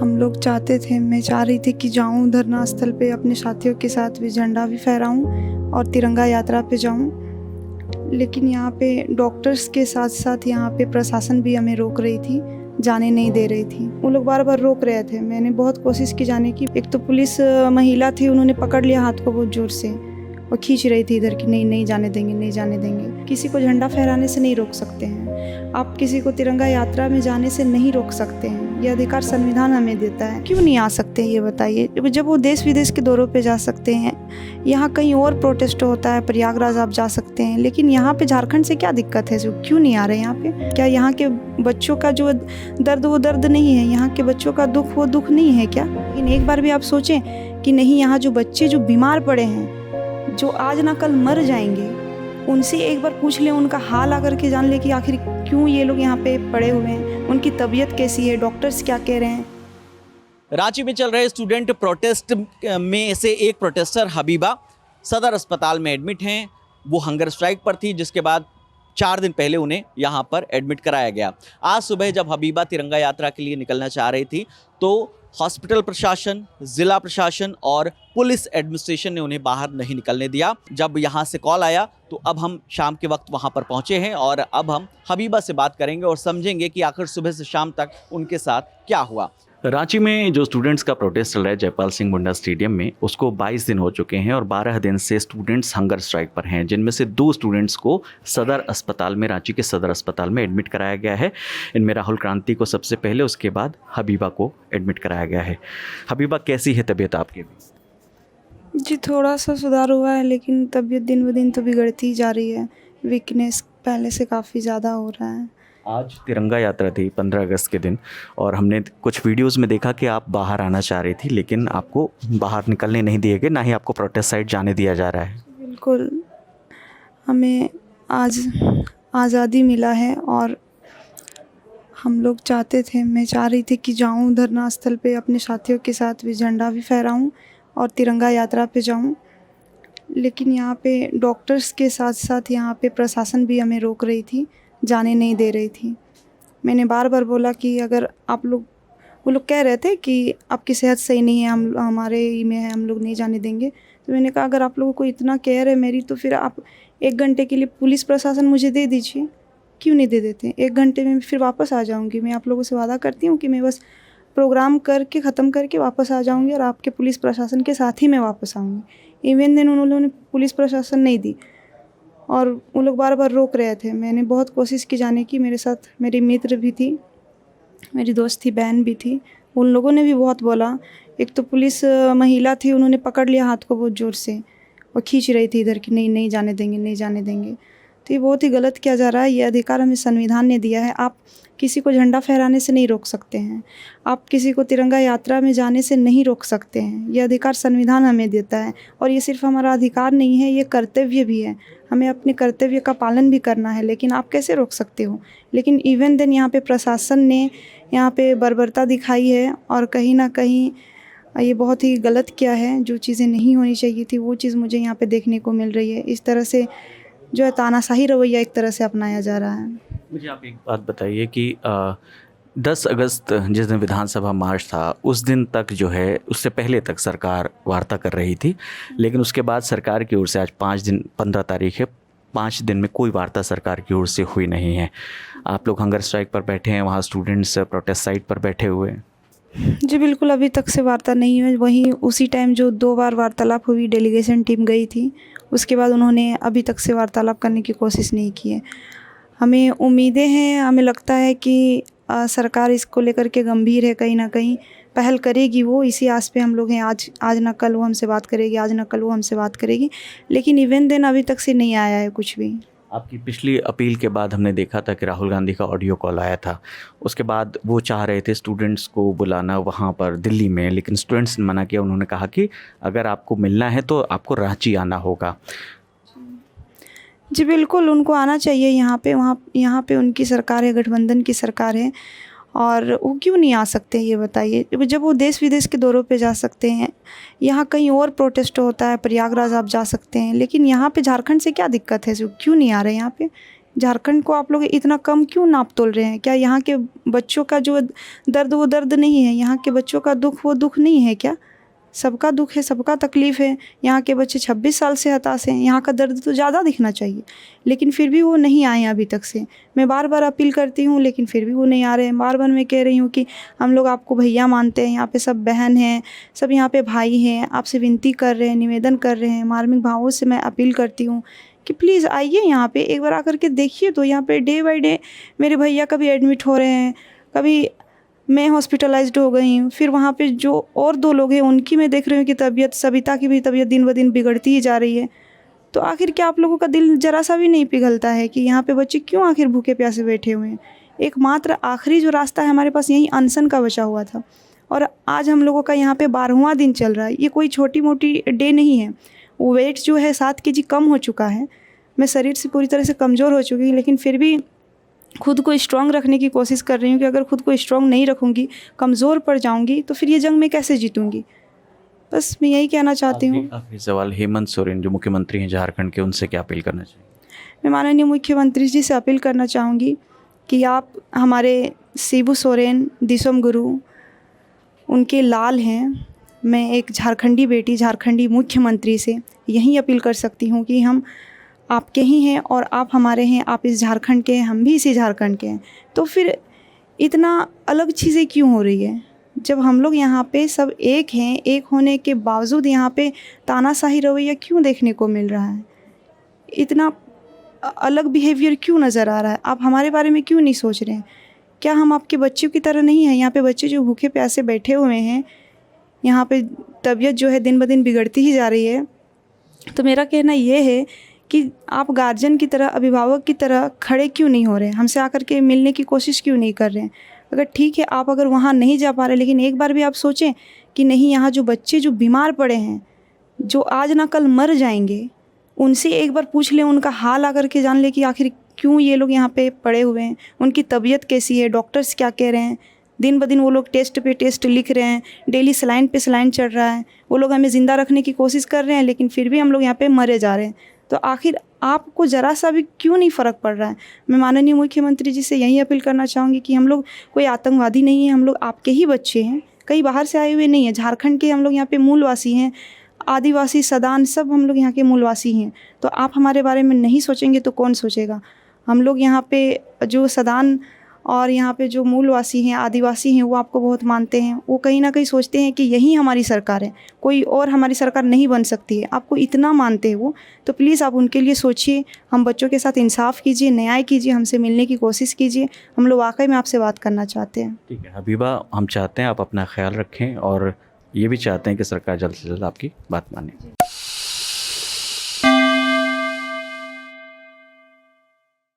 हम लोग चाहते थे, मैं चाह रही थी कि जाऊं धरना स्थल पे अपने साथियों के साथ भी झंडा भी फहराऊं और तिरंगा यात्रा पे जाऊं। लेकिन यहाँ पे डॉक्टर्स के साथ साथ यहाँ पे प्रशासन भी हमें रोक रही थी, जाने नहीं दे रही थी। वो लोग बार बार रोक रहे थे। मैंने बहुत कोशिश की जाने की। एक तो पुलिस महिला थी, उन्होंने पकड़ लिया हाथ को बहुत ज़ोर से और खींच रही थी इधर कि नहीं नहीं जाने देंगे, नहीं जाने देंगे। किसी को झंडा फहराने से नहीं रोक सकते हैं, आप किसी को तिरंगा यात्रा में जाने से नहीं रोक सकते हैं। ये अधिकार संविधान हमें देता है। क्यों नहीं आ सकते हैं ये बताइए। जब वो देश विदेश के दौरों पे जा सकते हैं, यहाँ कहीं और प्रोटेस्ट होता है, प्रयागराज आप जा सकते हैं, लेकिन यहाँ पे झारखंड से क्या दिक्कत है, जो क्यों नहीं आ रहे यहाँ पे? क्या यहाँ के बच्चों का जो दर्द वो दर्द नहीं है? यहाँ के बच्चों का दुख वो दुख नहीं है क्या? लेकिन एक बार भी आप सोचें कि नहीं, यहाँ जो बच्चे जो बीमार पड़े हैं, जो आज ना कल मर जाएंगे, उनसे एक बार पूछ लें, उनका हाल आकर के जान ले कि आखिर क्यों ये लोग यहाँ पे पड़े हुए हैं, उनकी तबीयत कैसी है, डॉक्टर्स क्या कह रहे हैं। रांची में चल रहे स्टूडेंट प्रोटेस्ट में से एक प्रोटेस्टर हबीबा सदर अस्पताल में एडमिट हैं। वो हंगर स्ट्राइक पर थी, जिसके बाद 4 दिन पहले उन्हें यहाँ पर एडमिट कराया गया। आज सुबह जब हबीबा तिरंगा यात्रा के लिए निकलना चाह रही थी, तो हॉस्पिटल प्रशासन, जिला प्रशासन और पुलिस एडमिनिस्ट्रेशन ने उन्हें बाहर नहीं निकलने दिया। जब यहाँ से कॉल आया तो अब हम शाम के वक्त वहाँ पर पहुँचे हैं और अब हम हबीबा से बात करेंगे और समझेंगे कि आखिर सुबह से शाम तक उनके साथ क्या हुआ। रांची में जो स्टूडेंट्स का प्रोटेस्ट चल रहा है जयपाल सिंह मुंडा स्टेडियम में, उसको 22 दिन हो चुके हैं और 12 दिन से स्टूडेंट्स हंगर स्ट्राइक पर हैं, जिनमें से 2 स्टूडेंट्स को सदर अस्पताल में, रांची के सदर अस्पताल में एडमिट कराया गया है। इनमें राहुल क्रांति को सबसे पहले, उसके बाद हबीबा को एडमिट कराया गया है। हबीबा, कैसी है तबीयत आपकी? जी थोड़ा सा सुधार हुआ है, लेकिन तबीयत दिन ब दिन तो बिगड़ती ही जा रही है। वीकनेस पहले से काफ़ी ज़्यादा हो रहा है। आज तिरंगा यात्रा थी 15 अगस्त के दिन, और हमने कुछ वीडियोस में देखा कि आप बाहर आना चाह रही थी, लेकिन आपको बाहर निकलने नहीं दिए गए, ना ही आपको प्रोटेस्ट साइड जाने दिया जा रहा है। बिल्कुल, हमें आज आज़ादी मिला है और हम लोग चाहते थे, मैं चाह रही थी कि जाऊं धरना स्थल पे अपने साथियों के साथ भी झंडा भी फहराऊं और तिरंगा यात्रा पे जाऊं। लेकिन यहाँ पे डॉक्टर्स के साथ साथ यहाँ पे प्रशासन भी हमें रोक रही थी, जाने नहीं दे रही थी। मैंने बार बार बोला कि अगर आप लोग, वो लोग कह रहे थे कि आपकी सेहत सही नहीं है, हम हमारे ही में है, हम लोग नहीं जाने देंगे। तो मैंने कहा अगर आप लोगों को इतना केयर है मेरी, तो फिर आप 1 घंटे के लिए पुलिस प्रशासन मुझे दे दीजिए। क्यों नहीं दे देते? 1 घंटे में फिर वापस आ जाऊँगी। मैं आप लोगों से वादा करती हूँ कि मैं बस प्रोग्राम करके ख़त्म करके वापस आ जाऊँगी और आपके पुलिस प्रशासन के साथ ही मैं वापस आऊँगी। इवन दिन उन्होंने पुलिस प्रशासन नहीं दी और वो लोग बार बार रोक रहे थे। मैंने बहुत कोशिश की जाने की, मेरे साथ मेरी मित्र भी थी, मेरी दोस्त थी, बहन भी थी, उन लोगों ने भी बहुत बोला। एक तो पुलिस महिला थी, उन्होंने पकड़ लिया हाथ को बहुत ज़ोर से और खींच रही थी इधर कि नहीं नहीं जाने देंगे, नहीं जाने देंगे। तो ये बहुत ही गलत किया जा रहा है। ये अधिकार हमें संविधान ने दिया है। आप किसी को झंडा फहराने से नहीं रोक सकते हैं, आप किसी को तिरंगा यात्रा में जाने से नहीं रोक सकते हैं। ये अधिकार संविधान हमें देता है और ये सिर्फ हमारा अधिकार नहीं है, ये कर्तव्य भी है। हमें अपने कर्तव्य का पालन भी करना है, लेकिन आप कैसे रोक सकते हो? लेकिन इवन देन यहाँ पे प्रशासन ने यहाँ पे बर्बरता दिखाई है और कहीं ना कहीं ये बहुत ही गलत किया है। जो चीज़ें नहीं होनी चाहिए थी वो चीज़ मुझे यहाँ पे देखने को मिल रही है। इस तरह से जो है तानाशाही रवैया एक तरह से अपनाया जा रहा है। मुझे आप एक बात बताइए कि 10 अगस्त जिस दिन विधानसभा मार्च था, उस दिन तक जो है, उससे पहले तक सरकार वार्ता कर रही थी, लेकिन उसके बाद सरकार की ओर से आज 5 दिन, 15 तारीख है, 5 दिन में कोई वार्ता सरकार की ओर से हुई नहीं है। आप लोग हंगर स्ट्राइक पर बैठे हैं, वहाँ स्टूडेंट्स प्रोटेस्ट साइट पर बैठे हुए हैं। जी बिल्कुल, अभी तक से वार्ता नहीं हुई। वहीं उसी टाइम जो 2 बार वार्तालाप हुई, डेलीगेशन टीम गई थी, उसके बाद उन्होंने अभी तक से वार्तालाप करने की कोशिश नहीं की है। हमें उम्मीदें हैं, हमें लगता है कि सरकार इसको लेकर के गंभीर है, कहीं ना कहीं पहल करेगी वो। इसी आस पे हम लोग हैं। आज ना कल वो हमसे बात करेगी, आज ना कल वो हमसे बात करेगी, लेकिन इवन देन अभी तक से नहीं आया है कुछ भी। आपकी पिछली अपील के बाद हमने देखा था कि राहुल गांधी का ऑडियो कॉल आया था। उसके बाद वो चाह रहे थे स्टूडेंट्स को बुलाना वहाँ पर दिल्ली में, लेकिन स्टूडेंट्स ने मना किया। उन्होंने कहा कि अगर आपको मिलना है तो आपको रांची आना होगा। जी बिल्कुल, उनको आना चाहिए यहाँ पे। यहाँ पे उनकी सरकार है, गठबंधन की सरकार है, और वो क्यों नहीं आ सकते ये बताइए। जब वो देश विदेश के दौरों पे जा सकते हैं, यहाँ कहीं और प्रोटेस्ट होता है, प्रयागराज आप जा सकते हैं, लेकिन यहाँ पे झारखंड से क्या दिक्कत है, जो क्यों नहीं आ रहे यहाँ पे? झारखंड को आप लोग इतना कम क्यों नाप तोल रहे हैं? क्या यहाँ के बच्चों का जो दर्द वो दर्द नहीं है? यहाँ के बच्चों का दुख वो दुख नहीं है क्या? सबका दुख है, सबका तकलीफ़ है। यहाँ के बच्चे 26 साल से हताश हैं, यहाँ का दर्द तो ज़्यादा दिखना चाहिए, लेकिन फिर भी वो नहीं आए हैं अभी तक से। मैं बार बार अपील करती हूँ, लेकिन फिर भी वो नहीं आ रहे हैं। बार बार मैं कह रही हूँ कि हम लोग आपको भैया मानते हैं, यहाँ पे सब बहन हैं, सब यहाँ पे भाई हैं, आपसे विनती कर रहे हैं, निवेदन कर रहे हैं, मार्मिक भावों से मैं अपील करती हूँ कि प्लीज़ आइए यहाँ पे, एक बार आकर के देखिए। तो यहाँ पे डे बाय डे मेरे भैया कभी एडमिट हो रहे हैं, कभी मैं हॉस्पिटलाइज्ड हो गई हूँ, फिर वहाँ पे जो और 2 लोग हैं उनकी मैं देख रही हूँ कि तबीयत, सविता की भी तबीयत दिन ब दिन बिगड़ती ही जा रही है। तो आखिर क्या आप लोगों का दिल ज़रा सा भी नहीं पिघलता है कि यहाँ पे बच्चे क्यों आखिर भूखे प्यासे बैठे हुए हैं? एकमात्र आखिरी जो रास्ता है हमारे पास यही अनशन का बचा हुआ था, और आज हम लोगों का यहाँ पे 12वां दिन चल रहा है। ये कोई छोटी मोटी डे नहीं है। वो वेट जो है 7 kg कम हो चुका है। मैं शरीर से पूरी तरह से कमज़ोर हो चुकी हूँ, लेकिन फिर भी खुद को स्ट्रॉन्ग रखने की कोशिश कर रही हूँ कि अगर खुद को स्ट्रॉन्ग नहीं रखूँगी, कमज़ोर पड़ जाऊँगी, तो फिर ये जंग मैं कैसे जीतूँगी? बस मैं यही कहना चाहती हूँ। आखिरी सवाल, हेमंत सोरेन जो मुख्यमंत्री हैं झारखंड के, उनसे क्या अपील करना चाहिए? मैं माननीय मुख्यमंत्री जी से अपील करना चाहूँगी कि आप हमारे शिबू सोरेन दिसोम गुरु उनके लाल हैं। मैं एक झारखंडी बेटी, झारखंडी मुख्यमंत्री से यही अपील कर सकती हूँ कि हम आपके ही हैं और आप हमारे हैं। आप इस झारखंड के हैं, हम भी इसी झारखंड के हैं। तो फिर इतना अलग चीज़ें क्यों हो रही है? जब हम लोग यहाँ पे सब एक हैं, एक होने के बावजूद यहाँ पे तानाशाही रवैया क्यों देखने को मिल रहा है? इतना अलग बिहेवियर क्यों नज़र आ रहा है? आप हमारे बारे में क्यों नहीं सोच रहे हैं? क्या हम आपके बच्चों की तरह नहीं हैं? यहाँ पे बच्चे जो भूखे प्यासे बैठे हुए हैं, यहाँ पे तबीयत जो है दिन ब दिन बिगड़ती ही जा रही है। तो मेरा कहना ये है कि आप गार्जियन की तरह, अभिभावक की तरह खड़े क्यों नहीं हो रहे हैं? हमसे आकर के मिलने की कोशिश क्यों नहीं कर रहे हैं? अगर ठीक है, आप अगर वहाँ नहीं जा पा रहे, लेकिन एक बार भी आप सोचें कि नहीं, यहाँ जो बच्चे जो बीमार पड़े हैं, जो आज ना कल मर जाएंगे, उनसे एक बार पूछ लें, उनका हाल आकर के जान लें कि आखिर क्यों ये लोग यहाँ पे पड़े हुए हैं, उनकी तबीयत कैसी है, डॉक्टर्स क्या कह रहे हैं। दिन ब दिन वो लोग टेस्ट पे टेस्ट लिख रहे हैं, डेली सलाइन पे सलाइन चढ़ रहा है। वो लोग हमें ज़िंदा रखने की कोशिश कर रहे हैं, लेकिन फिर भी हम लोग यहाँ पे मरे जा रहे हैं। तो आखिर आपको ज़रा सा भी क्यों नहीं फ़र्क पड़ रहा है? मैं माननीय मुख्यमंत्री जी से यही अपील करना चाहूँगी कि हम लोग कोई आतंकवादी नहीं है, हम लोग आपके ही बच्चे हैं, कहीं बाहर से आए हुए नहीं हैं। झारखंड के हम लोग यहाँ पे मूलवासी हैं, आदिवासी, सदान, सब हम लोग यहाँ के मूलवासी हैं। तो आप हमारे बारे में नहीं सोचेंगे तो कौन सोचेगा? हम लोग यहाँ पे जो सदान और यहाँ पे जो मूलवासी हैं, आदिवासी हैं, वो आपको बहुत मानते हैं। वो कहीं ना कहीं सोचते हैं कि यही हमारी सरकार है, कोई और हमारी सरकार नहीं बन सकती है। आपको इतना मानते हैं वो, तो प्लीज़ आप उनके लिए सोचिए। हम बच्चों के साथ इंसाफ कीजिए, न्याय कीजिए, हमसे मिलने की कोशिश कीजिए। हम लोग वाकई में आपसे बात करना चाहते हैं। ठीक है हबीबा, हम चाहते हैं आप अपना ख्याल रखें और ये भी चाहते हैं कि सरकार जल्द से जल्द आपकी बात माने।